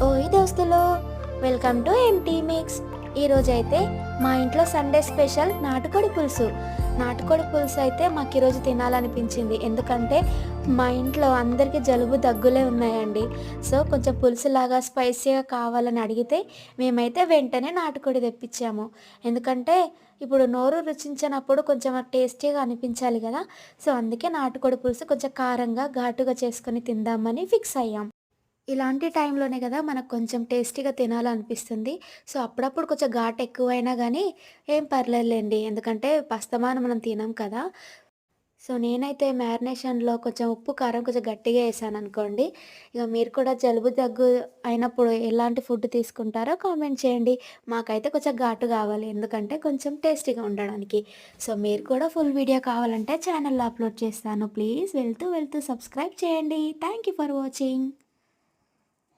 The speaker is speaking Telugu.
ఓయ్ దోస్తులు, వెల్కమ్ టు ఎంటీ మిక్స్. ఈరోజైతే మా ఇంట్లో సండే స్పెషల్ నాటుకోడి పులుసు. నాటుకోడి పులుసు అయితే మాకు ఈరోజు తినాలనిపించింది. ఎందుకంటే మా ఇంట్లో అందరికీ జలుబు దగ్గులే ఉన్నాయండి. సో కొంచెం పులుసులాగా స్పైసీగా కావాలని అడిగితే మేమైతే వెంటనే నాటుకోడి తెప్పించాము. ఎందుకంటే ఇప్పుడు నోరు రుచించినప్పుడు కొంచెం టేస్టీగా అనిపించాలి కదా. సో అందుకే నాటుకోడి పులుసు కొంచెం కారంగా ఘాటుగా చేసుకొని తిందామని ఫిక్స్ అయ్యాం. ఇలాంటి టైంలోనే కదా మనకు కొంచెం టేస్టీగా తినాలనిపిస్తుంది. సో, అప్పుడప్పుడు కొంచెం ఘాటు ఎక్కువైనా గానీ ఏం పర్లేదులెండి. ఎందుకంటే అస్తమానం మనం తినం కదా. సో, నేనైతే మ్యారినేషన్‌లో కొంచెం ఉప్పు, కారం కొంచెం గట్టిగా ఏసాననుకోండి. ఇక మీరు కూడా జలుబు, దగ్గు అయినప్పుడు ఎలాంటి ఫుడ్ తీసుకుంటారో కామెంట్ చేయండి. మాకైతే కొంచెం ఘాటు కావాలి. ఎందుకంటే కొంచెం టేస్టీగా ఉండడానికి. సో, మీరు కూడా ఫుల్ వీడియో కావాలంటే ఛానల్‌లో అప్‌లోడ్ చేస్తాను. ప్లీజ్ వెళ్తూ వెళ్తూ సబ్స్క్రైబ్ చేయండి. Thank you for watching.